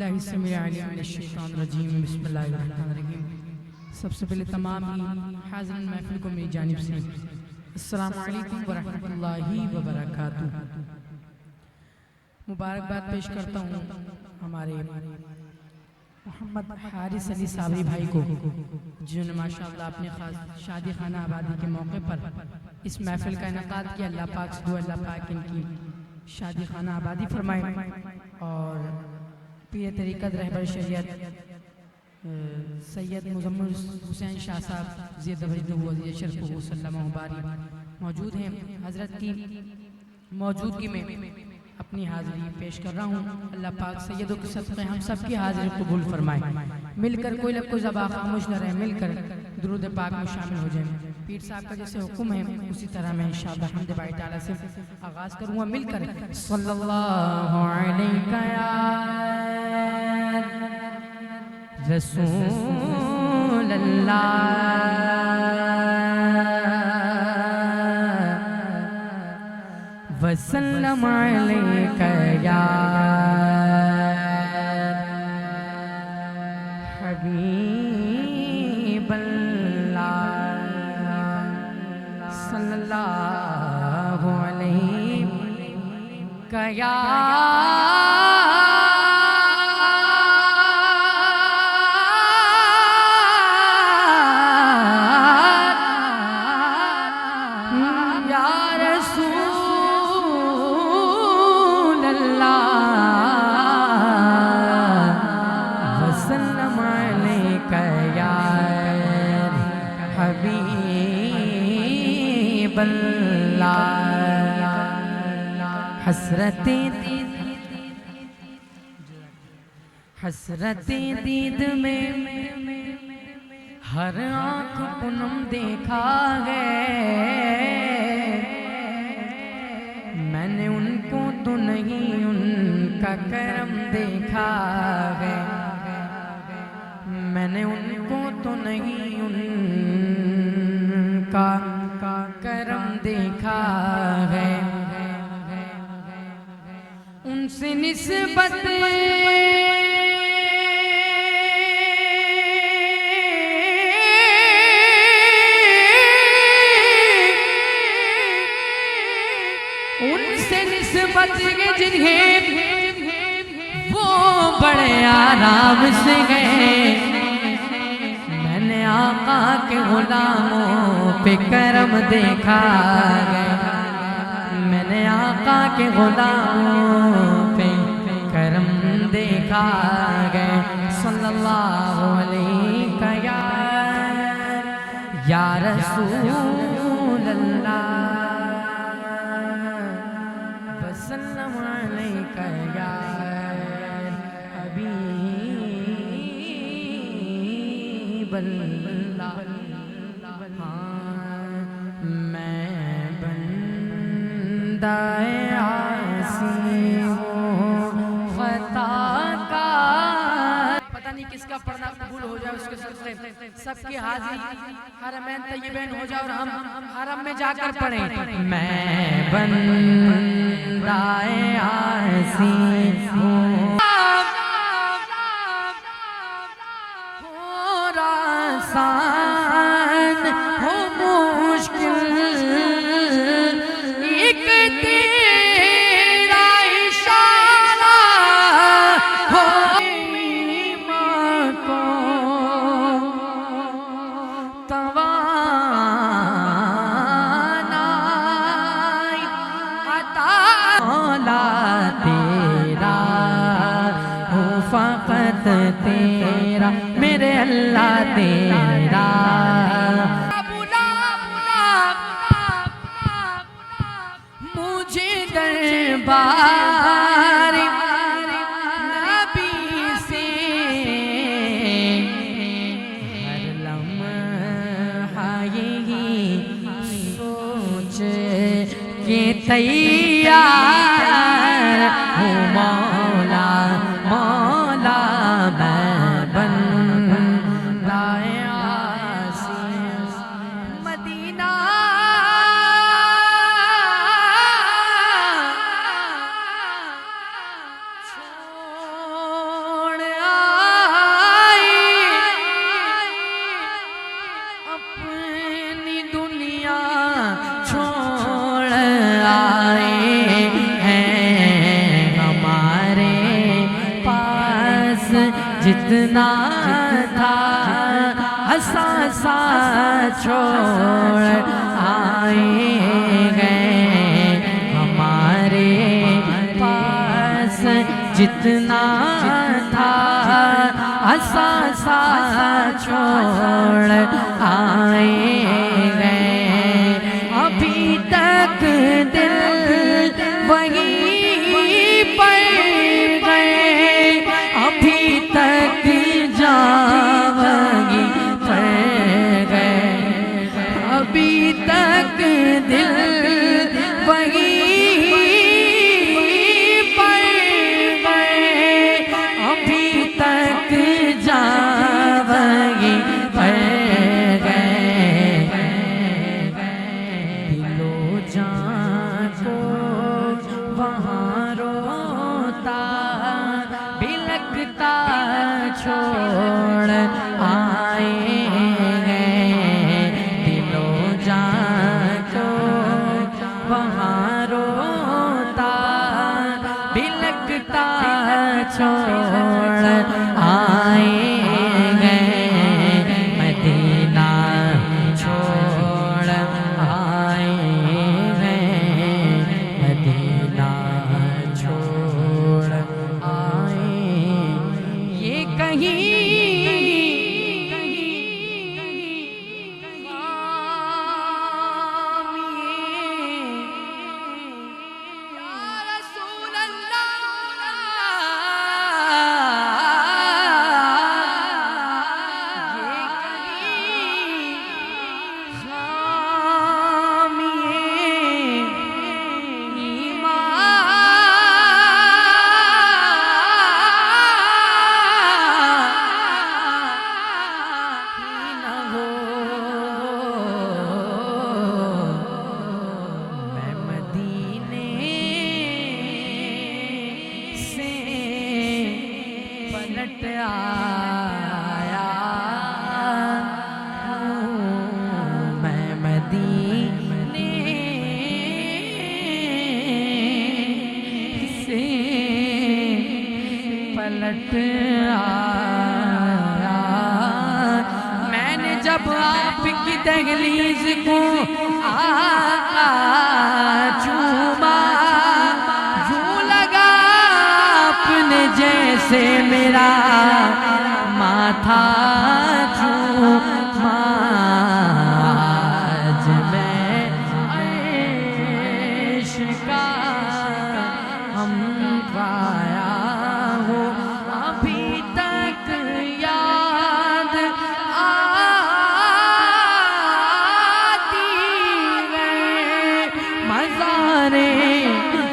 باللہ السمیع العلیم من الشیطان الرجیم بسم اللہ الرحمن الرحیم۔ سب سے پہلے تمام ہی حاضرین محفل کو میری جانب سے السلام علیکم ورحمۃ اللہ وبرکاتہ۔ مبارکباد پیش کرتا ہوں ہمارے محمد حارث علی صابری بھائی کو، جنہوں نے ماشاءاللہ اپنے خاص شادی خانہ آبادی کے موقع پر اس محفل کا انعقاد کیا۔ اللہ پاک سے دعا اللہ پاک ان کی شادی خانہ آبادی فرمائے اور پیر طریقت رہبر شریعت سید مزمل حسین شاہ صاحب زید وجد و عزیز شرف و صلی اللہ مبارک موجود ہیں۔ حضرت کی موجودگی میں اپنی حاضری پیش کر رہا ہوں۔ اللہ پاک سیدوں کے صدقے ہم سب کی حاضری قبول فرمائے۔ مل کر کوئی لب کو زباں خاموش نہ رہے، مل کر درود پاک میں شامل ہو جائیں۔ پیر صاحب کا جیسے حکم ہے اسی طرح میں انشاءاللہ حمد باری تعالیٰ سے آغاز کروں گا، مل کر صلی اللہ علیہ رسول اللہ وسلم علیکہ یا حبیب اللہ صلی اللہ علیہ یا حسرتیں دید میں ہر آنکھ پنم دیکھا ہے، میں نے ان کو تو نہیں ان کا کرم دیکھا ہے، میں نے ان کو تو نہیں ان کا کرم دیکھا ہے، ان سے نسبت جنہیں وہ بڑے آرام سے گئے، میں نے آقا کے غلاموں پہ کرم دیکھا ہے، میں نے آقا کے غلاموں پہ کرم دیکھا ہے، صلی اللہ علیہ یا رسول اللہ وسلم علیکہ یا حبیب اللہ۔ میں بندہ عاصی ہوں خطا کا، پتہ نہیں کس کا پڑھنا قبول ہو جائے اس کے صدقے سب کی حاضری حرمین طیبین ہو جائے اور ہم حرم میں جا کر پڑھیں۔ میں بندہ عاصی ہوں آسان ہو مشکل ایک تیرا اشارہ ہو، ایمان کو توانائی عطا، مولا تیرا ہوں فقط تیرا، میرے اللہ تیرا مجھے دربار نبی سے ہر لمحہ یہی سوچ کے تیار ہوں، مولا مولا میں بندہ عاصی مدینہ چھوڑ جتنا تھا اثاثہ چھوڑ آئے گئے ہمارے پاس، جتنا تھا اثاثہ چھوڑ آئے گئے، ابھی تک دل وہیں پر گئے، ابھی تک جان وہیں پر گئے، ابھی تک دل وہیں پر گئے، ابھی تک جان وہیں پر گئے، دل و جان کو وہاں روتا بلکتا چھوڑ آئے گئے، دل و جان کو وہاں روتا بلکتا چھوڑ آئے گئے، مدینہ چھوڑ آئے گئے، مدینہ چھوڑ آئے، یہ کہیں پلٹ آیا میں مدینے سے پلٹ آیا، میں نے جب آپ کی دہلیز کو چوما، یوں لگا آپ نے جیسے میرا ماتھا چوما، آج میں عشق کا ہم پایا ہوں، ابھی تک یاد آتی ہے مزارے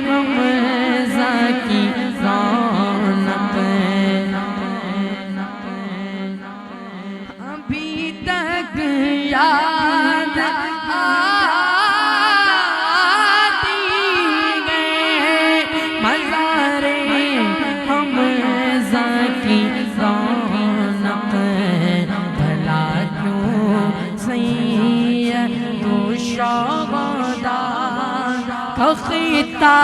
رمضان کی رونق، ابھی تک یاد آتی ہے مزارے رمضان کی رونق، بھلا کیوں سید و شہداء کا خطہ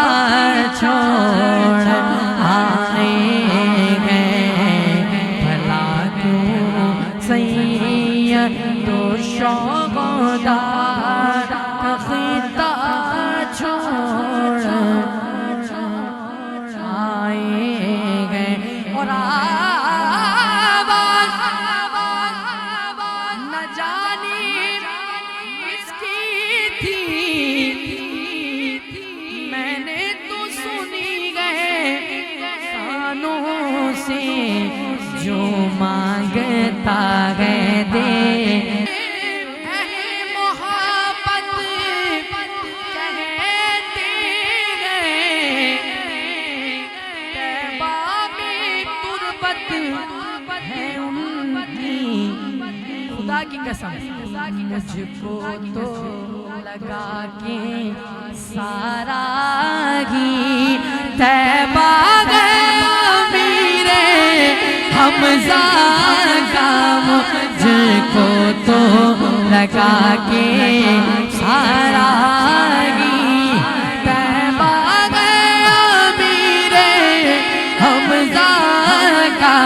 چھوڑ آئے گئے، بھلا کیوں سید و شہداء کا خطہ چھوڑ آئے گئے، اور آواز نہ جانے کس کی تھی، میں نے تو سنی گئے کانوں سے، جو مانگتا گئے دے، محبت کہتے گئے، طیبہ میں تربت ہے ان کی، خدا کی قسم مجھ کو تو لگا کے سارا ہی طیبہ گیا میرے حمزہ کا، مجھ کو تو لگا کے سارا ہی طیبہ گیا میرے حمزہ کا،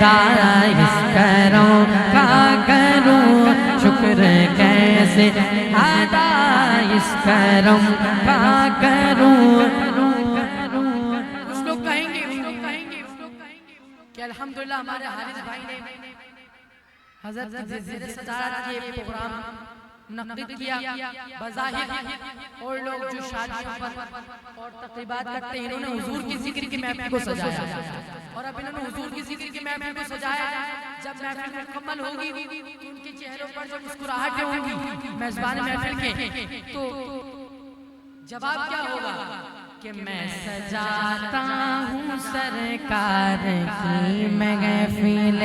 ادا اس کرم کا کروں شکر کیسے ادا اس کرم کا کروں کچھ لوگ کہیں گے کہ الحمدللہ ہمارے حارث بھائی نے حضرت زیر صدارت یہ پروگرام منعقد کیا بظاہر اور لوگ جو شادیوں پر اور تقریبات کرتے ہیں انہوں نے حضور کی ذکر کی محفل کو سجایا اور اب انہوں نے حضور کی ذکر کی محفل کو سجایا جب محفل مکمل ہوگی تو ان کے چہروں پر جو مسکراہٹیں ہوں گی میزبان محفل کے تو جواب کیا ہوگا کہ میں سجاتا ہوں سرکار کی محفل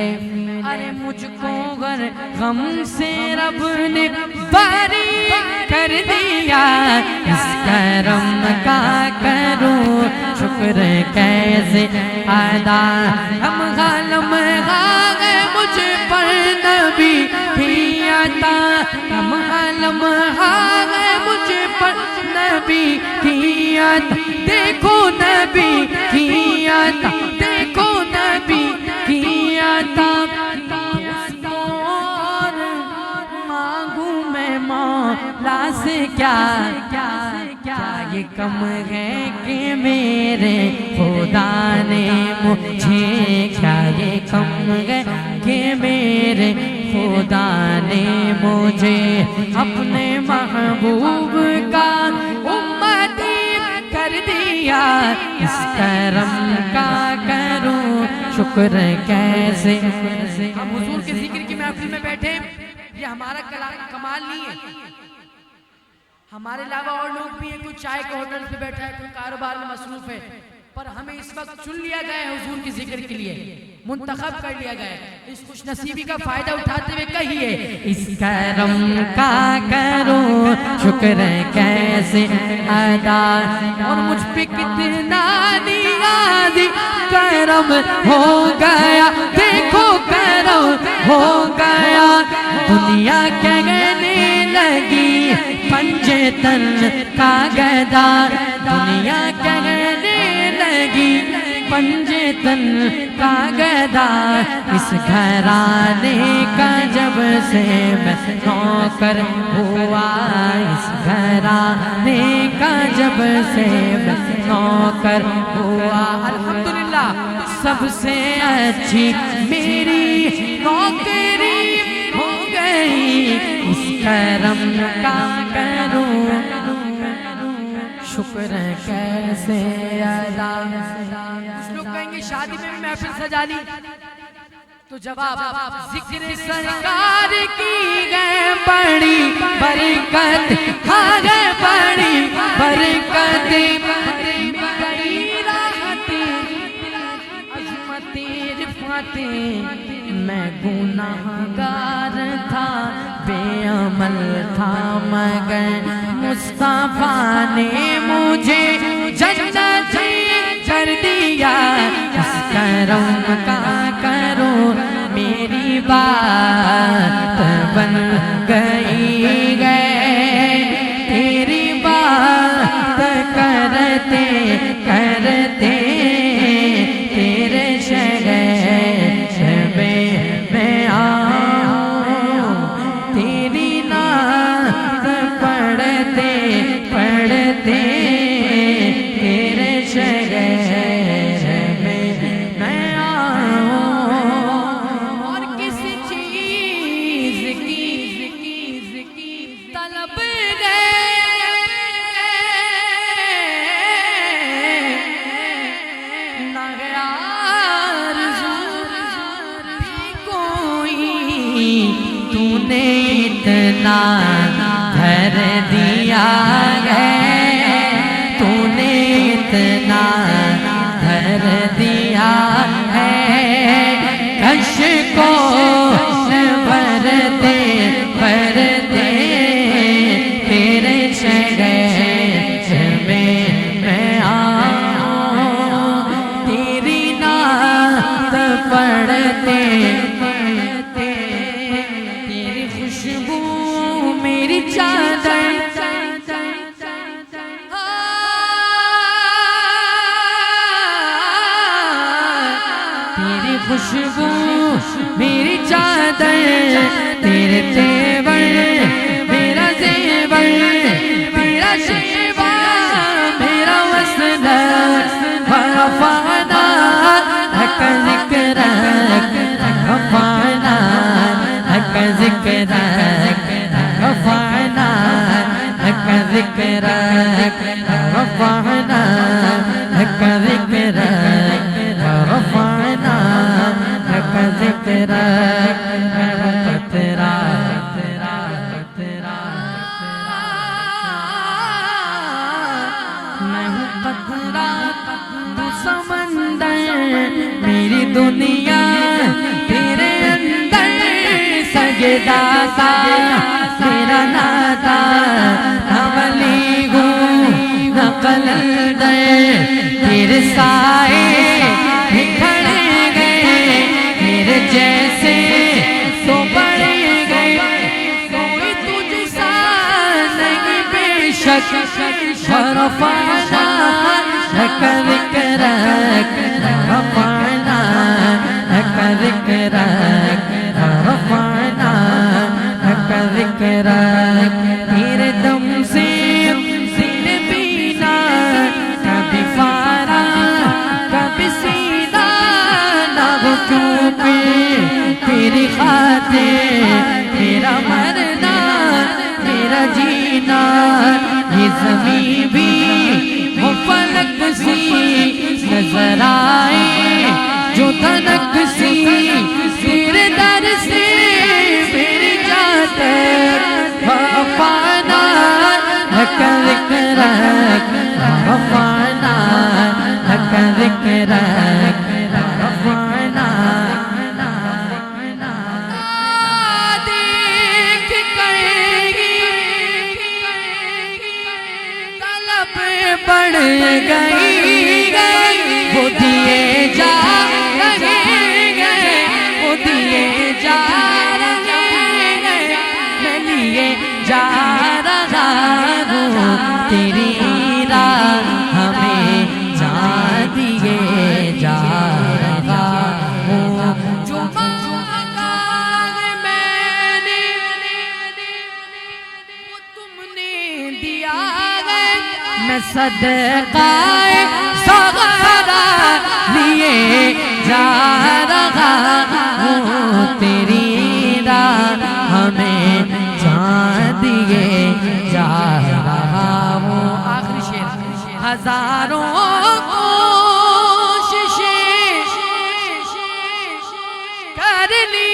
ارے مجھ کو گر غم سے رب نے باری کر دیا اس کرم کا کروں شکر کیسے ادا ہم غالم غاغے مجھ پر نبی کی عطا ہم غالم غاغے مجھ پر نبی کی عطا دیکھو نبی کی عطا دیکھو نبی کی عطا اور مانگوں میں مولا سے کیا یہ کم ہے کہ میرے خدا نے مجھے کیا یہ کم ہے کہ میرے خدا نے مجھے اپنے محبوب کا امتی کر دیا اس کرم کا کروں شکر کیسے ہم حضور کے ذکر کی محفل میں بیٹھے یہ ہمارا کمال نہیں ہے ہمارے علاوہ اور لوگ بھی ہیں کوئی چائے کے ہوٹل پہ بیٹھا ہے کوئی کاروبار میں مصروف ہے پر ہمیں اس وقت چن لیا گیا ہے حضور کے ذکر کے لیے منتخب کر لیا گیا ہے اس خوش نصیبی کا فائدہ اٹھاتے ہوئے کہیے اس کرم کا کروں شکر کیسے ادا اور مجھ پہ کتنا نیاز کرم ہو گیا دیکھو کرم ہو گیا دنیا کہنے لگی پنجے تن کا گدا دنیا کہنے لگی پنجے تن کا گدا اس گھرانے کا جب سے میں نوکر ہوا اس گھرانے کا جب سے میں نوکر ہوا الحمدللہ سب سے اچھی میری نوکری ہو گئی اس کرم کا کروں شکر کیسے ادا کچھ لوگ کہیں گے شادی میں بھی محفل سجا لی تو جواب ذکر سرکار کی گئے بڑی برکت ہاں گئے بڑی برکت بڑی راحت عظمت رفعت میں گناہگار تھا بے عمل تھا مگر مصطفیٰ نے مجھے جنتی کر دیا اس کرم کا کروں میری بات بن گئی تیری بات کرتے کرتے تیرے شہر میں آؤں تیری نعت پڑھتے پڑھتے تیرے شہر میں آؤں اور کس چیز کی طلب تو نے اتنا گھر دیا ہے تو نے اتنا گھر دیا ہے کش کو بھرتے بھرتے تیرے شہر میں آؤں تیری نعت پڑھتے میری چادر خوشبو میری چادر تیرے تیور میرا زیور میرا شیوا میرا وصل ورفعنا لك ذکرک رفعنا لك ذکرک رفعنا لك ذکرک رفعنا لك ذکرک رفعنا لك ذکرک تیرا میں ہوں قطرہ تو سمندر میری دنیا تیرے اندر سجدہ سا تیرا نادا نہ ولی ہوں نہ قلندر تیرے سائے بکھڑ گئے میرے جیسے تو بڑھ گئے کوئی تجھ سا نہیں بے شک ورفعنا لك ذکرک رفعنا لك ذکرک رفعنا لك ذکرک تیرے دم سے سینے پینا کبھی فارا کبھی سینا نہ ہو کیوں پہ تیری خاطر تیرا مرنا تیرا جینا یہ زمین بھی وہ فلک سی نظر آئے جو دھنک سی تیرے در سے میری جاتے رفعنا لك ذکرک رفعنا لك ذکرک رفعنا دیکھ کر طلب بڑھ گئی وہ دیے جا رہے گئے وہ دیے جا رہے گئے میں لیے جا رہا ہوں تیری راہ ہمیں جا دیے جا رہا ہوں جو مانگا میں نے وہ تم نے دیا ہے میں صدقہ سغرا لیے جا رہا ہوں تیری راہ ہمیں جان دیے جا رہا ہوں آخری شعر ہزاروں کوششیں کر لی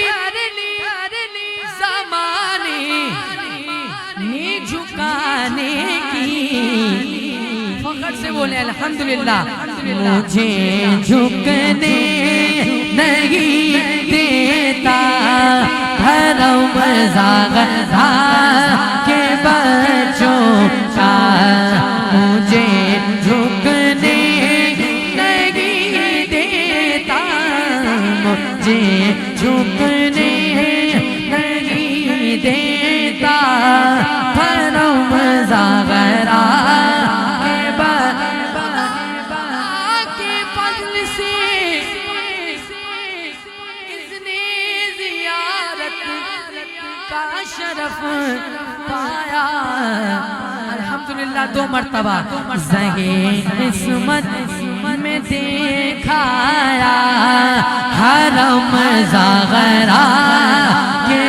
زمانے نے جھکانے کی فخر سے بولے الحمدللہ مجھے جھکنے نہیں دیتا حرم زغرا کے بچوں کا مجھے جھکنے نہیں دیتا مجھے جھکنے نہیں دیتا حرم زغرا شرف پایا الحمدللہ 2 مرتبہ زہے قسمت میں دیکھایا حرم زغرا کے